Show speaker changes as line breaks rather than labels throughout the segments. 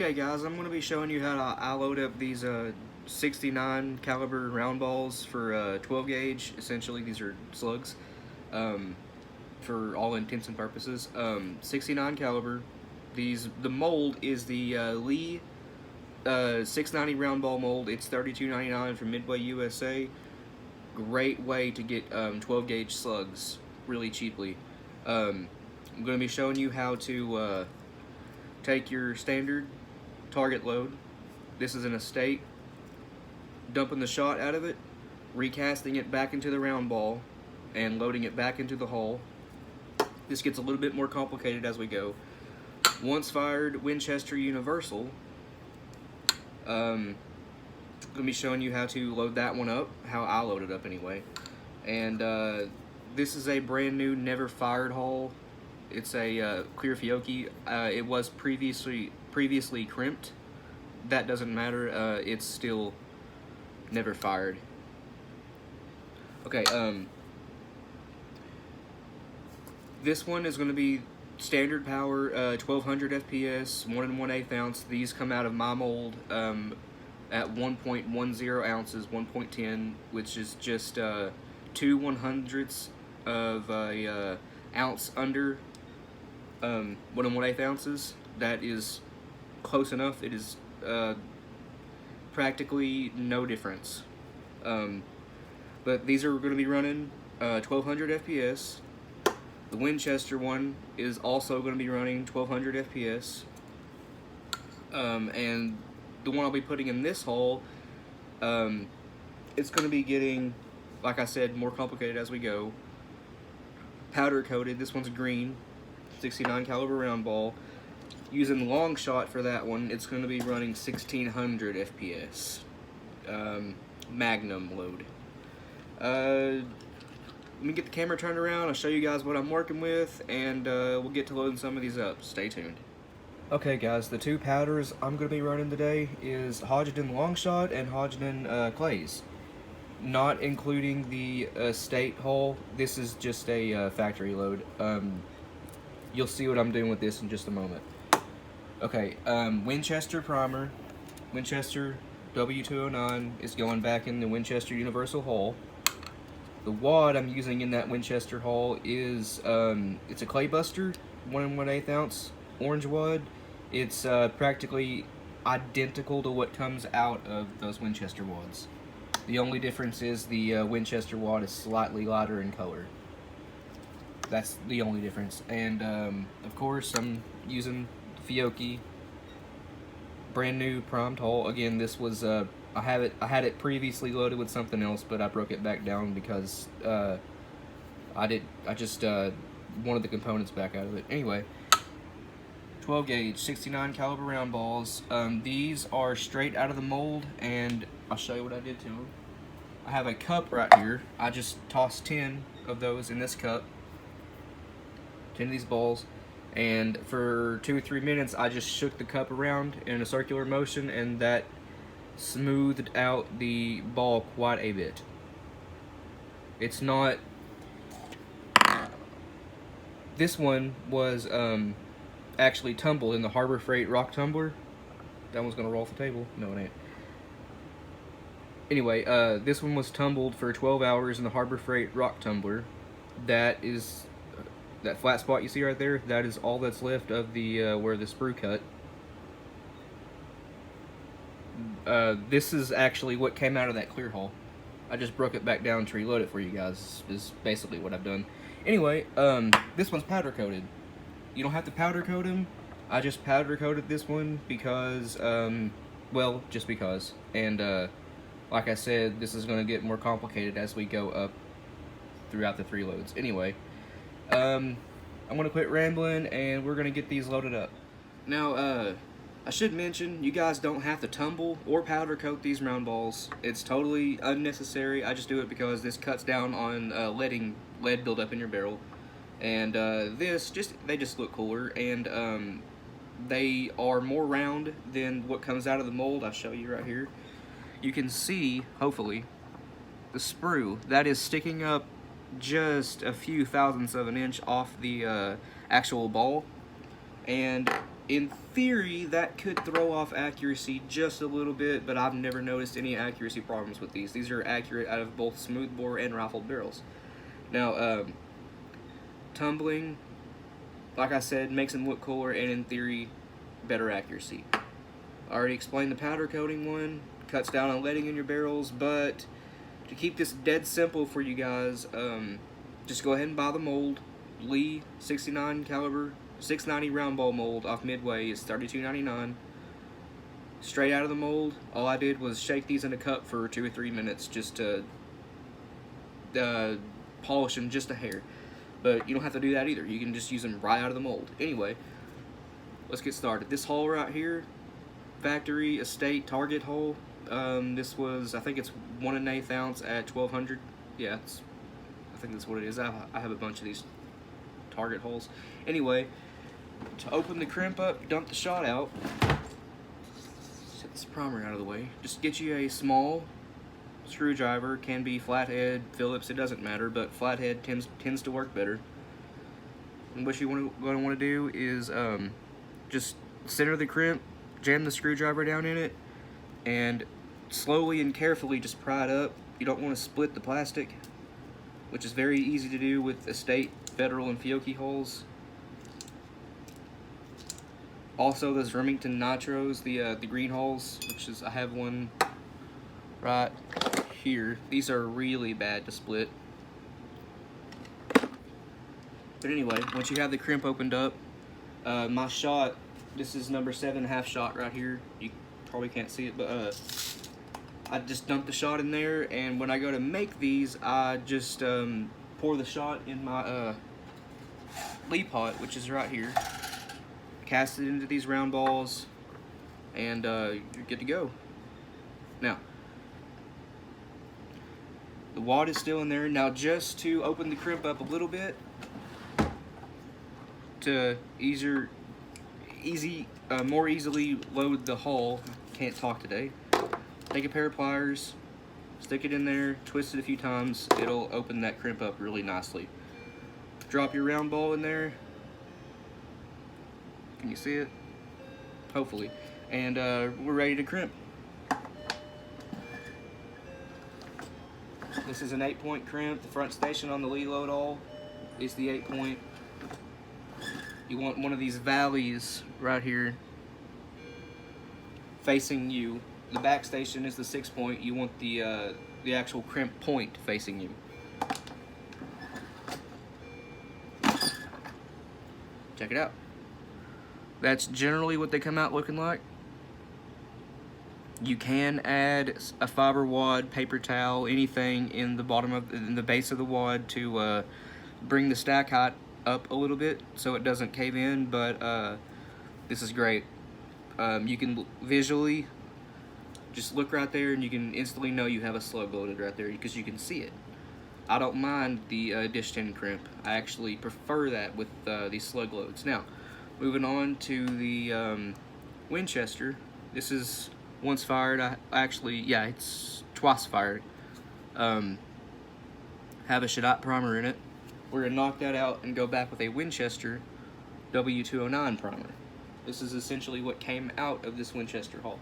Okay guys, I'm going to be showing you how I load up these 69 caliber round balls for 12 gauge. Essentially these are slugs for all intents and purposes. 69 caliber. The mold is the Lee 690 round ball mold. It's $32.99 from Midway USA. Great way to get 12 gauge slugs really cheaply. I'm going to be showing you how to take your standard target load. This is an estate. Dumping the shot out of it, recasting it back into the round ball, and loading it back into the hull. This gets a little bit more complicated as we go. Once fired Winchester Universal. I'm going to be showing you how to load that one up, how I load it up anyway. And this is a brand new, never fired hull. It's a clear Fiocchi. It was previously crimped. That doesn't matter. It's still never fired. Okay. This one is going to be standard power, 1200 FPS, 1 1/8 ounce. These come out of my mold at 1.10 ounces, 1.10, which is just 2 1/100ths of a ounce under 1 1/8 ounces. That is close enough. It is practically no difference. But these are going to be running 1200 FPS. The Winchester one is also going to be running 1200 FPS. And the one I'll be putting in this hull, it's going to be getting, like I said, more complicated as we go. Powder coated. This one's green, 69 caliber round ball. Using long shot for that one, it's going to be running 1600 FPS. Magnum load. Let me get the camera turned around. I'll show you guys what I'm working with, and we'll get to loading some of these up. Stay tuned. Okay guys, the two powders I'm going to be running today is Hodgdon long shot and Hodgdon clays. Not including the estate hull. This is just a factory load. You'll see what I'm doing with this in just a moment. Okay, Winchester primer, Winchester W209 is going back in the Winchester Universal hull. The wad I'm using in that Winchester hull is, it's a clay buster, 1 1/8 ounce orange wad. It's practically identical to what comes out of those Winchester wads. The only difference is the Winchester wad is slightly lighter in color. That's the only difference. And of course I'm using Fiocchi brand new primed hull. Again, this was I had it previously loaded with something else, but I broke it back down because I just wanted the components back out of it. Anyway, 12 gauge 69 caliber round balls. These are straight out of the mold, and I'll show you what I did to them. I have a cup right here. I just tossed 10 of those in this cup, 10 of these balls, and for 2 or 3 minutes I just shook the cup around in a circular motion, and that smoothed out the ball quite a bit. It's not, this one was actually tumbled in the Harbor Freight rock tumbler. That one's gonna roll off the table. No, it ain't. Anyway, this one was tumbled for 12 hours in the Harbor Freight rock tumbler. That is, that flat spot you see right there, that is all that's left of the where the sprue cut. This is actually what came out of that clear hull. I just broke it back down to reload it for you guys, is basically what I've done. Anyway, this one's powder coated. You don't have to powder coat them. I just powder coated this one because, well, just because. And like I said, this is going to get more complicated as we go up throughout the 3 loads. Anyway, I'm going to quit rambling, and we're going to get these loaded up. Now, I should mention, you guys don't have to tumble or powder coat these round balls. It's totally unnecessary. I just do it because this cuts down on letting lead build up in your barrel. And they just look cooler, and they are more round than what comes out of the mold. I'll show you right here. You can see, hopefully, the sprue that is sticking up just a few thousandths of an inch off the actual ball. And In theory, that could throw off accuracy just a little bit, but I've never noticed any accuracy problems with these. These are accurate out of both smoothbore and rifled barrels. Now, tumbling, like I said, makes them look cooler, and in theory, better accuracy. I already explained the powder coating one, cuts down on leading in your barrels, but to keep this dead simple for you guys, just go ahead and buy the mold. Lee 69 caliber 690 round ball mold off Midway is $32.99. Straight out of the mold, all I did was shake these in a cup for 2 or 3 minutes just to polish them just a hair. But you don't have to do that either. You can just use them right out of the mold. Anyway, let's get started. This hole right here, factory estate target hole. This was, I think it's 1 1/8 ounce at 1200. Yeah, I think that's what it is. I have a bunch of these target holes. Anyway, to open the crimp up, dump the shot out. Set this primer out of the way. Just get you a small screwdriver. Can be flathead, Phillips, it doesn't matter, but flathead tends to work better. And what you're going to want to do is just center the crimp, jam the screwdriver down in it, and slowly and carefully just pry it up. You don't want to split the plastic, which is very easy to do with estate, federal, and Fiocchi holes. Also, those Remington Nitros, the green holes, which is, I have one right here. These are really bad to split. But anyway, once you have the crimp opened up, my shot, this is number 7 half shot right here. You probably can't see it, but I just dump the shot in there, and when I go to make these, I just pour the shot in my Lee pot, which is right here. Cast it into these round balls, and you're good to go. Now, the wad is still in there. Now, just to open the crimp up a little bit, to more easily load the hull, can't talk today, take a pair of pliers, stick it in there, twist it a few times, it'll open that crimp up really nicely. Drop your round ball in there. Can you see it? Hopefully. And we're ready to crimp. This is an 8-point crimp. The front station on the Lee Load-All is the 8-point. You want one of these valleys right here facing you. The back station is the 6-point. You want the actual crimp point facing you. Check it out. That's generally what they come out looking like. You can add a fiber wad, paper towel, anything in the base of the wad to bring the stack height up a little bit so it doesn't cave in, but this is great. You can visually just look right there, and you can instantly know you have a slug loaded right there because you can see it. I don't mind the dish 10 crimp. I actually prefer that with these slug loads. Now, moving on to the Winchester. This is once fired. It's twice fired. Have a Shadot primer in it. We're gonna knock that out and go back with a Winchester W209 primer. This is essentially what came out of this Winchester haul.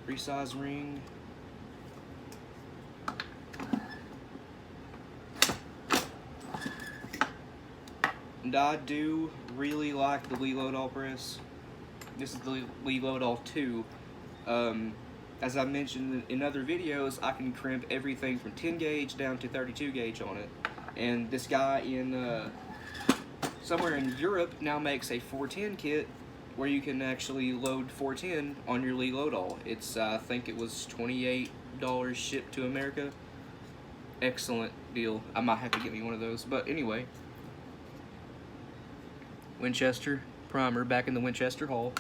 Resize ring. And I do really like the Lee Load-All press. This is the Lee Load-All 2. As I mentioned in other videos, I can crimp everything from 10 gauge down to 32 gauge on it. And this guy in somewhere in Europe now makes a 410 kit where you can actually load 410 on your Lee Load-All. It's, I think it was $28 shipped to America. Excellent deal. I might have to get me one of those. But anyway, Winchester primer back in the Winchester hull.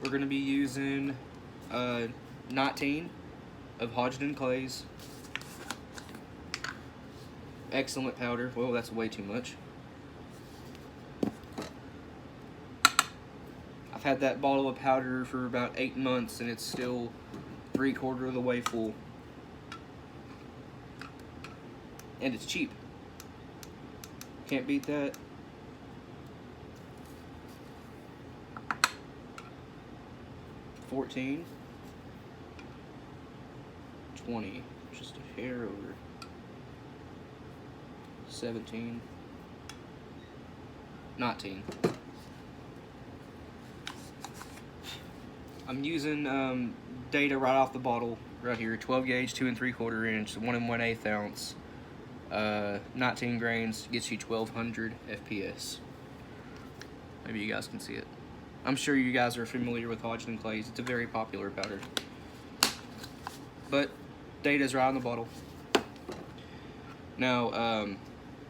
We're going to be using 19 of Hodgdon clays. Excellent powder. Well, that's way too much. I've had that bottle of powder for about 8 months and it's still 3/4 of the way full. And it's cheap. Can't beat that. 14, 20, just a hair over, 17, 19. I'm using data right off the bottle right here. 12 gauge, 2 3/4 inch, 1 1/8 ounce. 19 grains gets you 1200 FPS. Maybe you guys can see it. I'm sure you guys are familiar with Hodgdon clays. It's a very popular powder. But data's right on the bottle. Now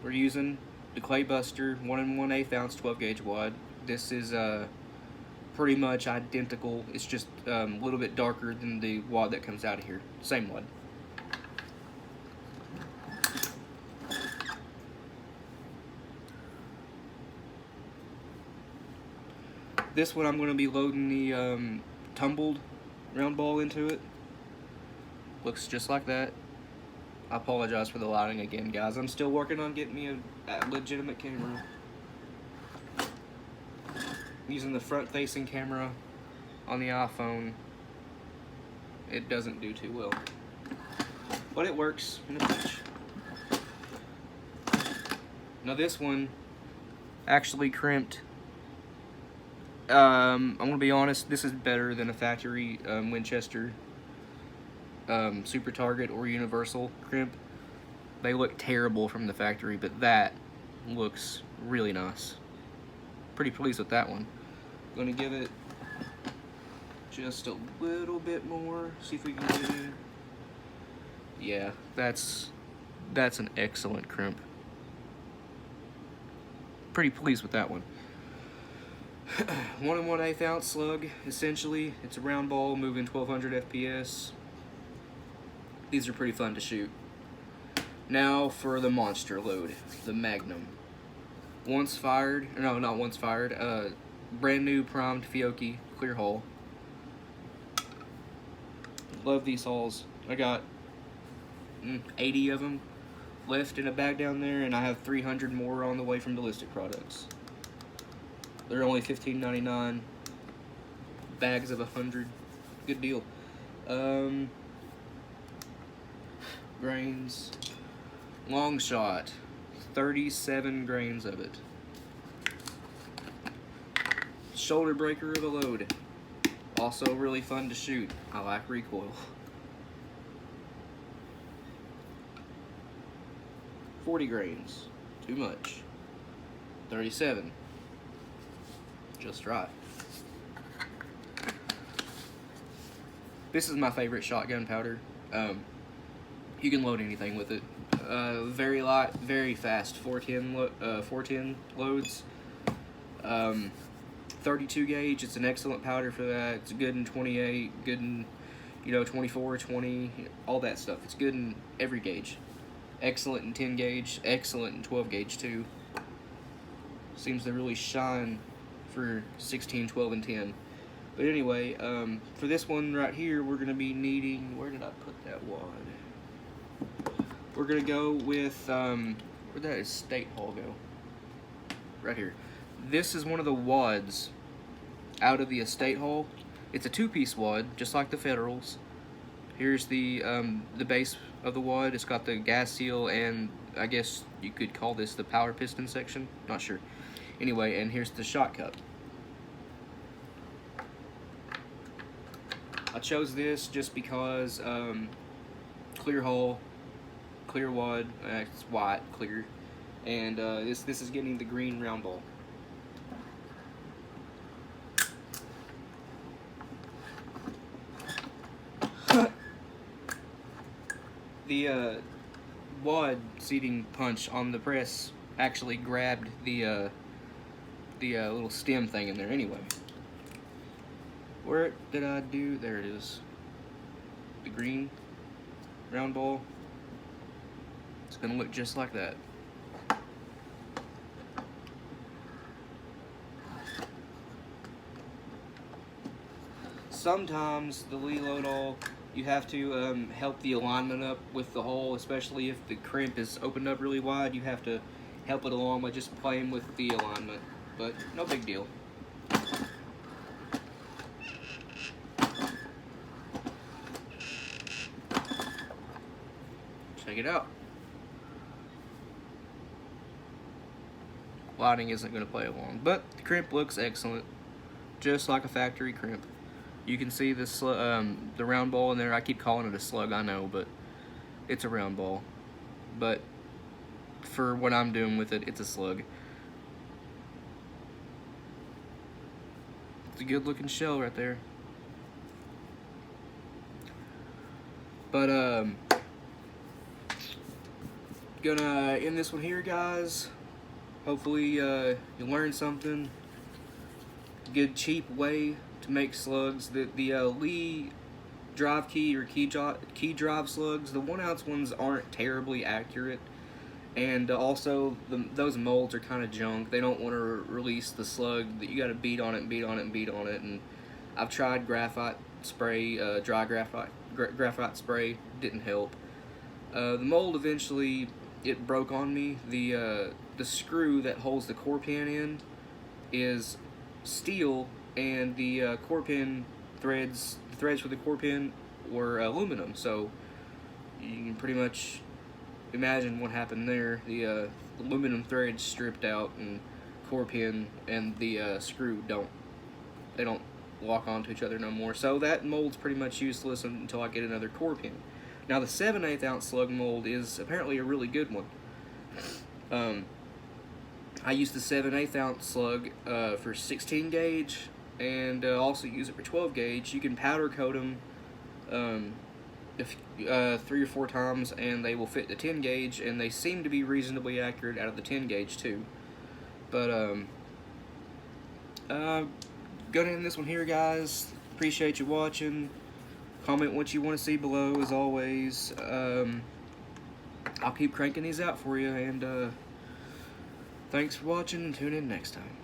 we're using the Clay Buster 1 1/8 ounce 12 gauge wad. This is pretty much identical. It's just a little bit darker than the wad that comes out of here. Same wad. This one I'm going to be loading the tumbled round ball into it. Looks just like that. I apologize for the lighting again, guys. I'm still working on getting me a legitimate camera. Using the front-facing camera on the iPhone, it doesn't do too well, but it works in a pinch. Now this one actually crimped. I'm gonna be honest, this is better than a factory Winchester Super Target or Universal crimp. They look terrible from the factory, but that looks really nice. Pretty pleased with that one. Gonna give it just a little bit more. See if we can get in. Yeah, that's an excellent crimp. Pretty pleased with that one. 1 1/8 ounce slug, essentially. It's a round ball moving 1200 FPS. These are pretty fun to shoot. Now for the monster load, the Magnum. Once fired, no, not once fired, brand new primed Fiocchi clear hull. Love these hulls. I got 80 of them left in a bag down there, and I have 300 more on the way from Ballistic Products. They're only $15.99. Bags of 100. Good deal. Grains. Long shot. 37 grains of it. Shoulder breaker of a load. Also really fun to shoot. I like recoil. 40 grains. Too much. 37. Just right. This is my favorite shotgun powder. You can load anything with it. Very light, very fast. 410 loads. 32 gauge. It's an excellent powder for that. It's good in 28, good in 24, 20, all that stuff. It's good in every gauge. Excellent in 10 gauge. Excellent in 12 gauge too. Seems to really shine for 16, 12, and 10. But anyway, for this one right here, we're going to be needing... Where did I put that wad? We're going to go with... where'd that estate hull go? Right here. This is one of the wads out of the estate hull. It's a two-piece wad, just like the Federals. Here's the base of the wad. It's got the gas seal, and I guess you could call this the power piston section. Not sure. Anyway, and here's the shot cup. I chose this just because clear hull, clear wad, it's white, clear, and this is getting the green round ball. The wad seating punch on the press actually grabbed the little stem thing in there anyway. Where did I do? There it is. The green round ball. It's gonna look just like that. Sometimes the reload all, you have to help the alignment up with the hole, especially if the crimp is opened up really wide. You have to help it along by just playing with the alignment, but no big deal. take it out. Lighting isn't going to play along, but the crimp looks excellent, just like a factory crimp. You can see this the round ball in there. I keep calling it a slug, I know, but it's a round ball. But for what I'm doing with it, it's a slug. It's a good looking shell right there. But gonna end this one here, guys. Hopefully you learned something. Good cheap way to make slugs. The Lee drive key or key drive slugs, the 1 ounce ones aren't terribly accurate, and also those molds are kind of junk. They don't want to release the slug. That you got to beat on it and beat on it and beat on it. And I've tried graphite spray, dry graphite spray, didn't help. The mold eventually it broke on me. The screw that holds the core pin in is steel, and the core pin threads, the threads for the core pin were aluminum. So you can pretty much imagine what happened there. The aluminum threads stripped out, and core pin and the screw don't lock onto each other no more. So that mold's pretty much useless until I get another core pin. Now the 7/8 ounce slug mold is apparently a really good one. I use the 7/8 ounce slug for 16 gauge, and also use it for 12 gauge. You can powder coat them 3 or 4 times, and they will fit the 10 gauge, and they seem to be reasonably accurate out of the 10 gauge too. But gonna end this one here, guys. Appreciate you watching. Comment what you want to see below, as always. I'll keep cranking these out for you, and thanks for watching, and tune in next time.